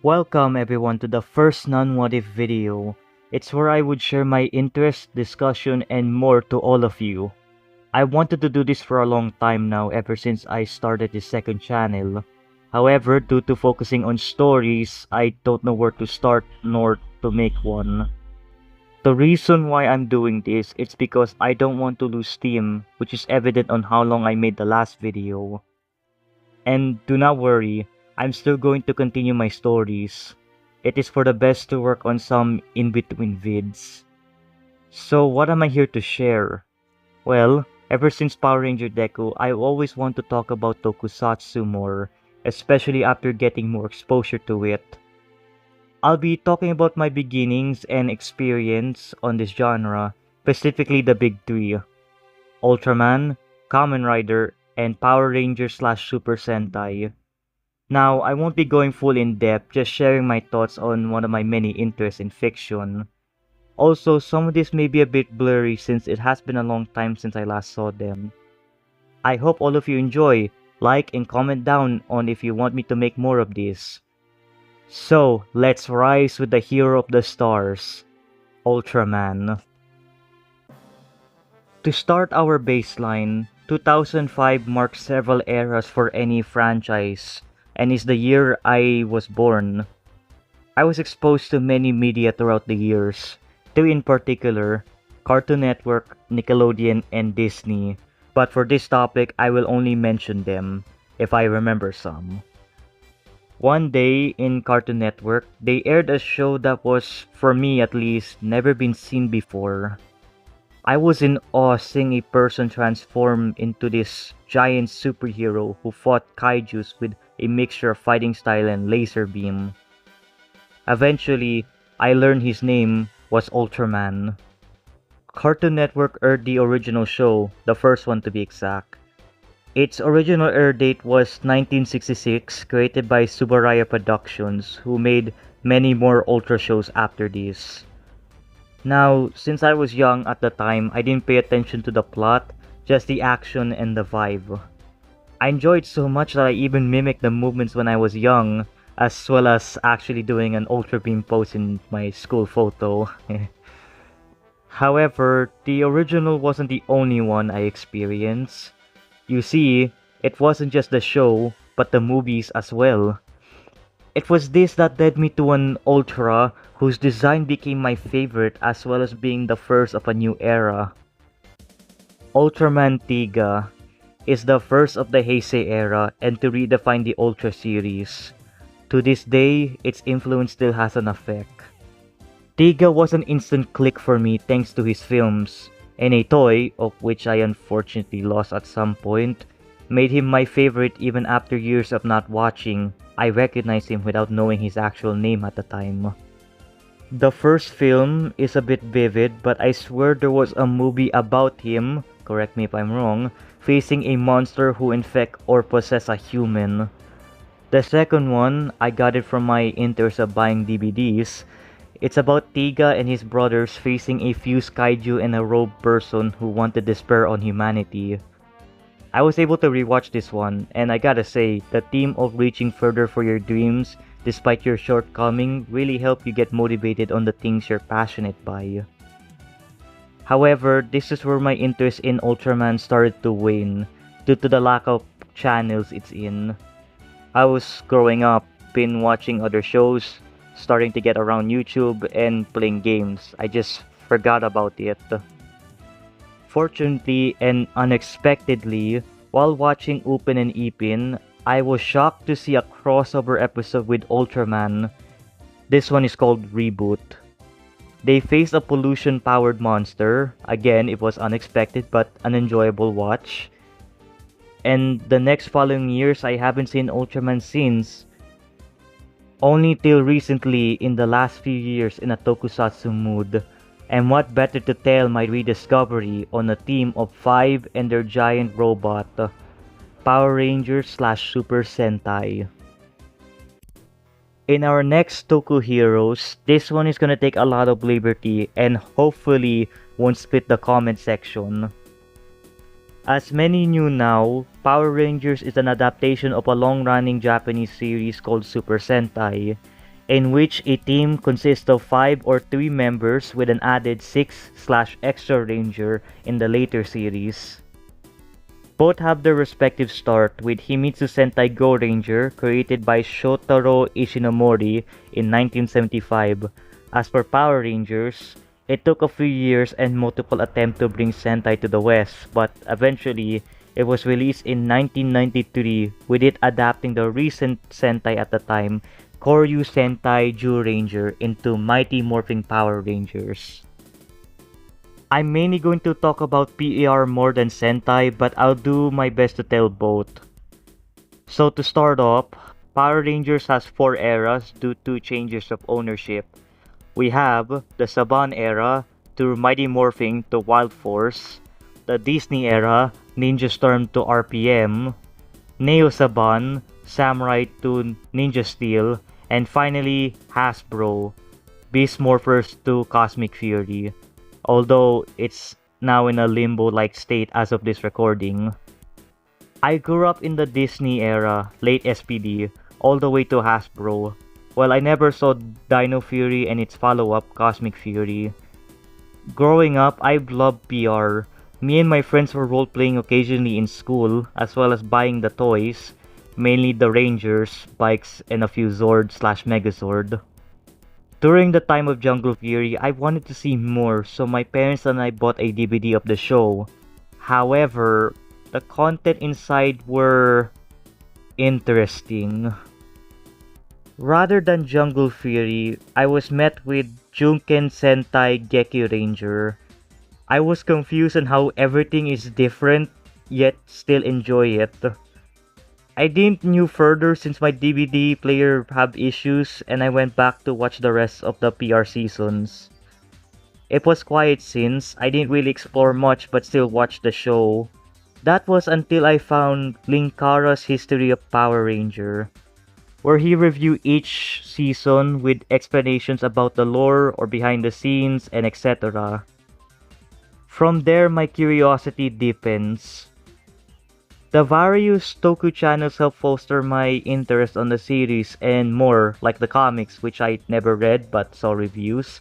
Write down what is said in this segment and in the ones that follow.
Welcome everyone to the first non-what if video. It's where I would share my interest, discussion, and more to all of you. I wanted to do this for a long time now ever since I started this second channel. However, due to focusing on stories, I don't know where to start nor to make one. The reason why I'm doing this is because I don't want to lose steam, which is evident on how long I made the last video. And do not worry, I'm still going to continue my stories. It is for the best to work on some in-between vids. So what am I here to share? Well, ever since Power Ranger Deku, I always want to talk about Tokusatsu more, especially after getting more exposure to it. I'll be talking about my beginnings and experience on this genre, specifically the big three: Ultraman, Kamen Rider, and Power Ranger slash Super Sentai. Now, I won't be going full in depth, just sharing my thoughts on one of my many interests in fiction. Also, some of this may be a bit blurry since it has been a long time since I last saw them. I hope all of you enjoy, like and comment down on if you want me to make more of this. So, let's rise with the hero of the stars, Ultraman. To start our baseline, 2005 marks several eras for any franchise, and is the year I was born. I was exposed to many media throughout the years, two in particular: Cartoon Network, Nickelodeon, and Disney, but for this topic I will only mention them, if I remember some. One day in Cartoon Network, they aired a show that was, for me at least, never been seen before. I was in awe seeing a person transform into this giant superhero who fought kaijus with a mixture of fighting style and laser beam. Eventually, I learned his name was Ultraman. Cartoon Network aired the original show, the first one to be exact. Its original air date was 1966, created by Subaraya Productions, who made many more Ultra shows after this. Now, since I was young at the time, I didn't pay attention to the plot, just the action and the vibe. I enjoyed so much that I even mimicked the movements when I was young, as well as actually doing an Ultra Beam pose in my school photo. However, the original wasn't the only one I experienced. You see, it wasn't just the show, but the movies as well. It was this that led me to an Ultra whose design became my favorite as well as being the first of a new era. Ultraman Tiga is the first of the Heisei era and to redefine the Ultra series. To this day, its influence still has an effect. Tiga was an instant click for me thanks to his films, and a toy, of which I unfortunately lost at some point, made him my favorite even after years of not watching. I recognized him without knowing his actual name at the time. The first film is a bit vivid, but I swear there was a movie about him, correct me if I'm wrong, facing a monster who infect or possess a human. The second one, I got it from my interest of buying DVDs. It's about Tiga and his brothers facing a fused kaiju and a robed person who want to despair on humanity. I was able to rewatch this one, and I gotta say, the theme of reaching further for your dreams despite your shortcoming really help you get motivated on the things you're passionate by. However, this is where my interest in Ultraman started to wane, due to the lack of channels it's in. I was growing up, been watching other shows, starting to get around YouTube, and playing games. I just forgot about it. Fortunately and unexpectedly, while watching Upin and Ipin, I was shocked to see a crossover episode with Ultraman. This one is called Reboot. They face a pollution-powered monster. Again, it was unexpected but an enjoyable watch. And the next following years, I haven't seen Ultraman since. Only till recently in the last few years in a tokusatsu mood. And what better to tell my rediscovery on a team of 5 and their giant robot, Power Rangers slash Super Sentai. In our next Toku heroes, this one is gonna take a lot of liberty and hopefully won't split the comment section. As many knew now, Power Rangers is an adaptation of a long-running Japanese series called Super Sentai. in which a team consists of 5 or 3 members with an added 6/extra ranger in the later series. Both have their respective start, with Himitsu Sentai Go Ranger created by Shotaro Ishinomori in 1975. As for Power Rangers, it took a few years and multiple attempts to bring Sentai to the West, but eventually it was released in 1993, with it adapting the recent Sentai at the time, Koryu Sentai Ranger, into Mighty Morphin Power Rangers. I'm mainly going to talk about PER more than Sentai, but I'll do my best to tell both. So to start off, Power Rangers has 4 eras due to changes of ownership. We have the Saban era to Mighty Morphin to Wild Force, the Disney era, Ninja Storm to RPM, Neo Saban, Samurai to Ninja Steel, and finally Hasbro, Beast Morphers to Cosmic Fury, although it's now in a limbo-like state as of this recording. I grew up in the Disney era, late SPD, all the way to Hasbro. Well, I never saw Dino Fury and its follow-up, Cosmic Fury. Growing up, I've loved PR. Me and my friends were role-playing occasionally in school, as well as buying the toys, mainly the Rangers, bikes, and a few Zord/Megazord. During the time of Jungle Fury, I wanted to see more, so my parents and I bought a DVD of the show. However, the content inside were interesting. Rather than Jungle Fury, I was met with Junken Sentai Geki Ranger. I was confused on how everything is different, yet still enjoy it. I didn't knew further since my DVD player had issues and I went back to watch the rest of the PR seasons. It was quiet since I didn't really explore much but still watched the show. That was until I found Linkara's History of Power Ranger, where he reviewed each season with explanations about the lore or behind the scenes and etc. From there, my curiosity deepens. The various Toku channels help foster my interest on the series and more, like the comics, which I never read but saw reviews.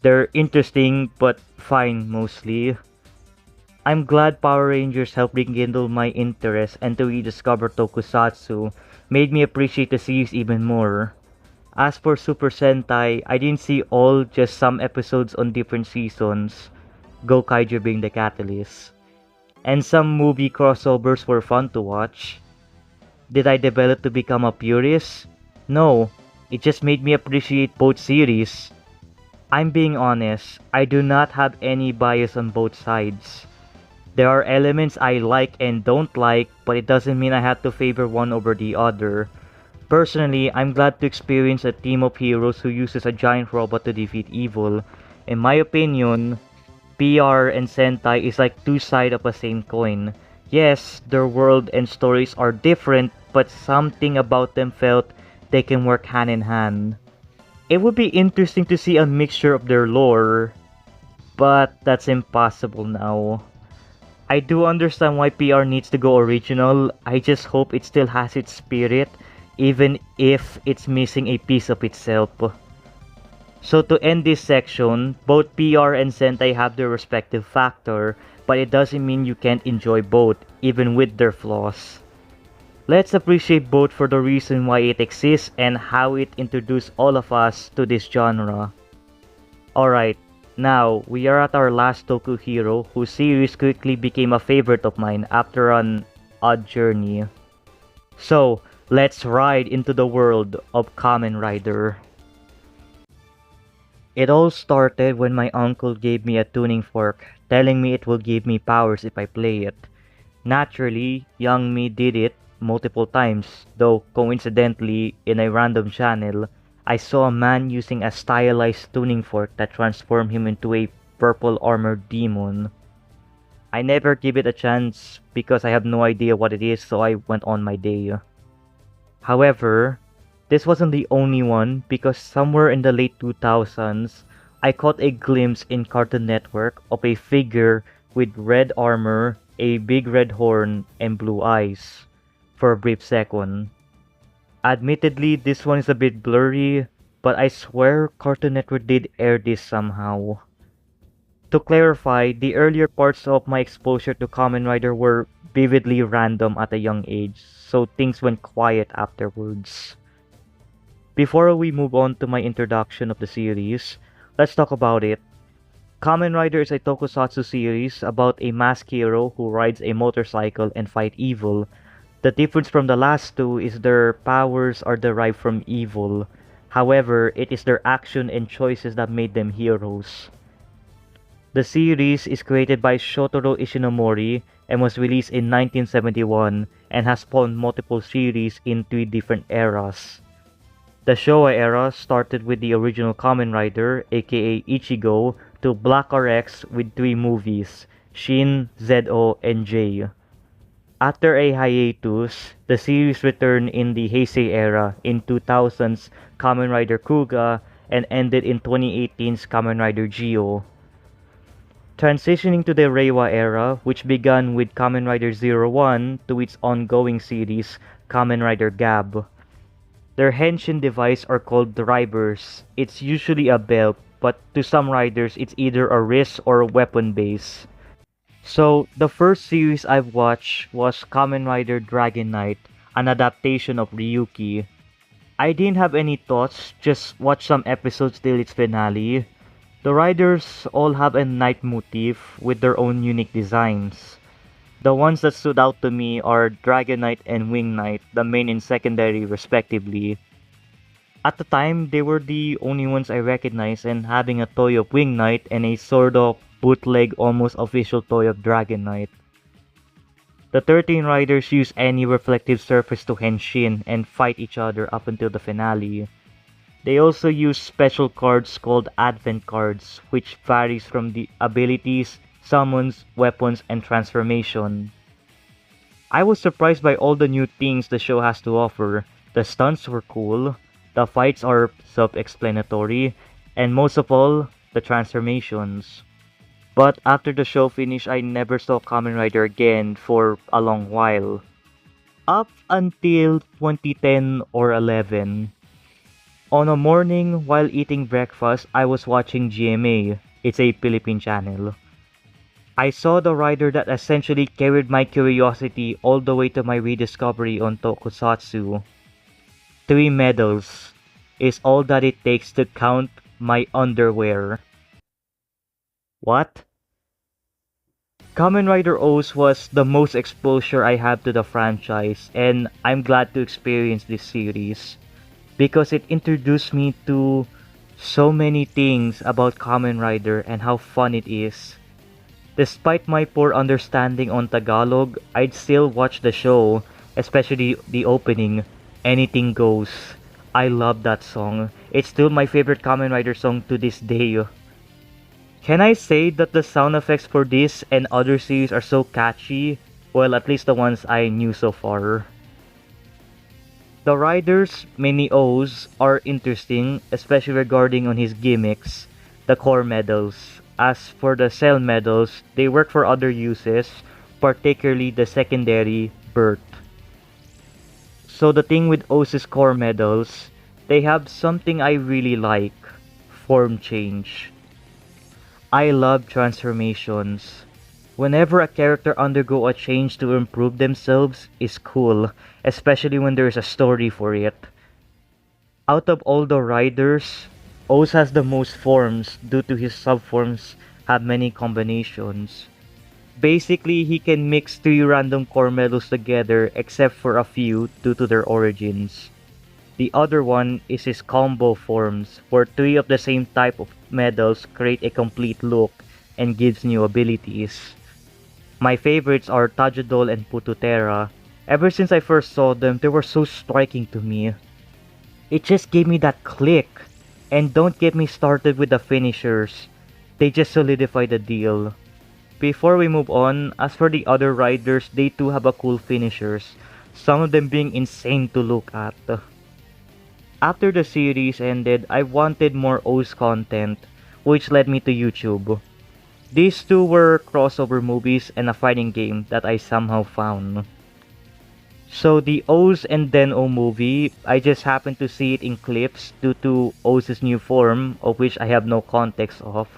They're interesting but fine mostly. I'm glad Power Rangers helped rekindle my interest, and to rediscover Tokusatsu made me appreciate the series even more. As for Super Sentai, I didn't see all, just some episodes on different seasons, Gokaiger being the catalyst. And some movie crossovers were fun to watch. Did I develop to become a purist? No, it just made me appreciate both series. I'm being honest, I do not have any bias on both sides. There are elements I like and don't like, but it doesn't mean I have to favor one over the other. Personally, I'm glad to experience a team of heroes who uses a giant robot to defeat evil. In my opinion, PR and Sentai is like two sides of a same coin. Yes, their world and stories are different, but something about them felt they can work hand in hand. It would be interesting to see a mixture of their lore, but that's impossible now. I do understand why PR needs to go original. I just hope it still has its spirit, even if it's missing a piece of itself. So to end this section, both PR and Sentai have their respective factor, but it doesn't mean you can't enjoy both, even with their flaws. Let's appreciate both for the reason why it exists and how it introduced all of us to this genre. Alright, now we are at our last Toku hero, whose series quickly became a favorite of mine after an odd journey. So, let's ride into the world of Kamen Rider. It all started when my uncle gave me a tuning fork, telling me it will give me powers if I play it. Naturally, young me did it multiple times, though coincidentally, in a random channel, I saw a man using a stylized tuning fork that transformed him into a purple armored demon. I never give it a chance because I have no idea what it is, so I went on my day. However, this wasn't the only one, because somewhere in the late 2000s, I caught a glimpse in Cartoon Network of a figure with red armor, a big red horn, and blue eyes, for a brief second. Admittedly, this one is a bit blurry, but I swear Cartoon Network did air this somehow. To clarify, the earlier parts of my exposure to Kamen Rider were vividly random at a young age, so things went quiet afterwards. Before we move on to my introduction of the series, let's talk about it. Kamen Rider is a tokusatsu series about a masked hero who rides a motorcycle and fight evil. The difference from the last two is their powers are derived from evil. However, it is their action and choices that made them heroes. The series is created by Shotaro Ishinomori and was released in 1971 and has spawned multiple series in three different eras. The Showa era started with the original Kamen Rider, aka Ichigo, to Black RX with three movies, Shin, ZO, and J. After a hiatus, the series returned in the Heisei era in 2000's Kamen Rider Kuga and ended in 2018's Kamen Rider Geo. Transitioning to the Reiwa era, which began with Kamen Rider Zero One to its ongoing series, Kamen Rider Gab. Their henshin device are called drivers. It's usually a belt, but to some riders it's either a wrist or weapon base. So, the first series I've watched was Kamen Rider Dragon Knight, an adaptation of Ryuki. I didn't have any thoughts, just watched some episodes till its finale. The riders all have a knight motif with their own unique designs. The ones that stood out to me are Dragon Knight and Wing Knight, the main and secondary respectively. At the time, they were the only ones I recognized, and having a toy of Wing Knight and a sort of bootleg almost official toy of Dragon Knight. The 13 riders use any reflective surface to henshin and fight each other up until the finale. They also use special cards called Advent cards, which varies from the abilities, summons, weapons, and transformation. I was surprised by all the new things the show has to offer. The stunts were cool, the fights are self-explanatory, and most of all, the transformations. But after the show finished, I never saw Kamen Rider again for a long while. Up until 2010 or 11. On a morning while eating breakfast, I was watching GMA. It's a Philippine channel. I saw the rider that essentially carried my curiosity all the way to my rediscovery on Tokusatsu. 3 medals is all that it takes to count my underwear. What? Kamen Rider O's was the most exposure I have to the franchise, and I'm glad to experience this series because it introduced me to so many things about Kamen Rider and how fun it is. Despite my poor understanding on Tagalog, I'd still watch the show, especially the opening, Anything Goes. I love that song. It's still my favorite Kamen Rider song to this day. Can I say that the sound effects for this and other series are so catchy? Well, at least the ones I knew so far. The riders, many O's, are interesting, especially regarding on his gimmicks, the core medals. As for the cell medals, they work for other uses, particularly the secondary birth. So the thing with O's core medals, they have something I really like, form change. I love transformations. Whenever a character undergo a change to improve themselves is cool, especially when there's a story for it. Out of all the riders, O's has the most forms due to his subforms have many combinations. Basically, he can mix 3 random core medals together except for a few due to their origins. The other one is his combo forms, where 3 of the same type of medals create a complete look and gives new abilities. My favorites are Tajadol and Pututera. Ever since I first saw them, they were so striking to me. It just gave me that click. And don't get me started with the finishers. They just solidify the deal. Before we move on, as for the other riders, they too have a cool finishers. Some of them being insane to look at. After the series ended, I wanted more O's content, which led me to YouTube. These two were crossover movies and a fighting game that I somehow found. So the O's and Then O movie, I just happened to see it in clips due to O's new form, of which I have no context of.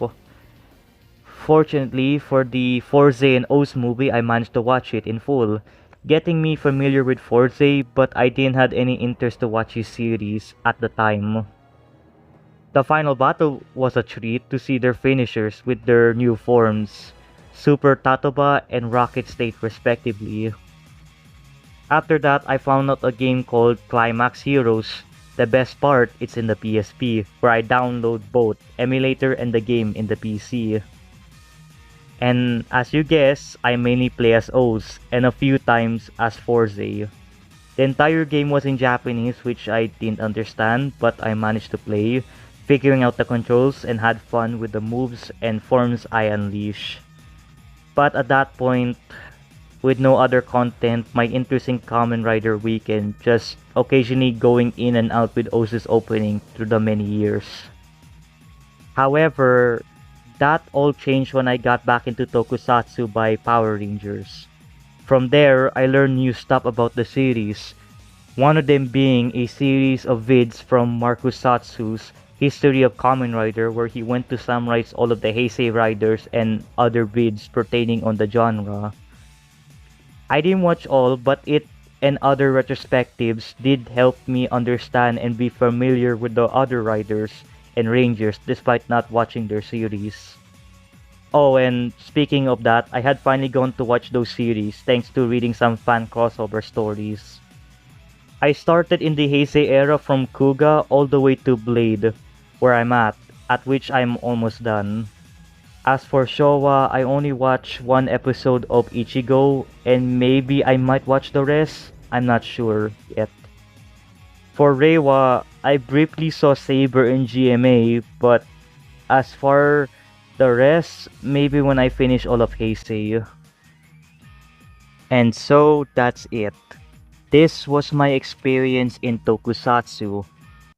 Fortunately, for the Forze and O's movie, I managed to watch it in full, getting me familiar with Forze, but I didn't have any interest to watch his series at the time. The final battle was a treat to see their finishers with their new forms, Super Tatoba and Rocket State respectively. After that, I found out a game called Climax Heroes. The best part, it's in the PSP, where I download both emulator and the game in the PC. And as you guess, I mainly play as O's, and a few times as Forze. The entire game was in Japanese, which I didn't understand, but I managed to play, figuring out the controls and had fun with the moves and forms I unleash. But at that point, with no other content, my interest in Kamen Rider weakened, just occasionally going in and out with O's opening through the many years. However, that all changed when I got back into Tokusatsu by Power Rangers. From there, I learned new stuff about the series, one of them being a series of vids from Marcus Satsu's History of Kamen Rider, where he went to summarize all of the Heisei Riders and other vids pertaining on the genre. I didn't watch all, but it and other retrospectives did help me understand and be familiar with the other riders and rangers despite not watching their series. Oh, and speaking of that, I had finally gone to watch those series thanks to reading some fan crossover stories. I started in the Heisei era from Kuga all the way to Blade, where I'm at which I'm almost done. As for Showa, I only watched one episode of Ichigo, and maybe I might watch the rest, I'm not sure yet. For Reiwa, I briefly saw Saber in GMA, but as for the rest, maybe when I finish all of Heisei. And so that's it. This was my experience in Tokusatsu.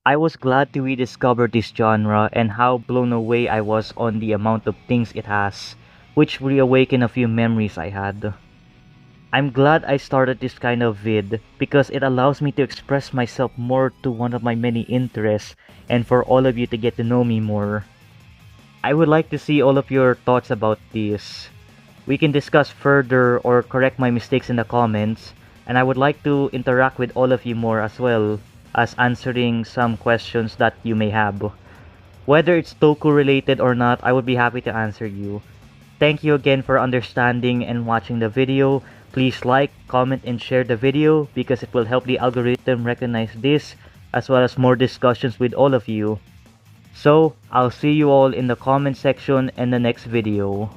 I was glad to rediscover this genre and how blown away I was on the amount of things it has, which reawakened a few memories I had. I'm glad I started this kind of vid because it allows me to express myself more to one of my many interests and for all of you to get to know me more. I would like to see all of your thoughts about this. We can discuss further or correct my mistakes in the comments, and I would like to interact with all of you more as well as answering some questions that you may have. Whether it's Toku related or not, I would be happy to answer you. Thank you again for understanding and watching the video. Please like, comment, and share the video because it will help the algorithm recognize this as well as more discussions with all of you. So, I'll see you all in the comment section in the next video.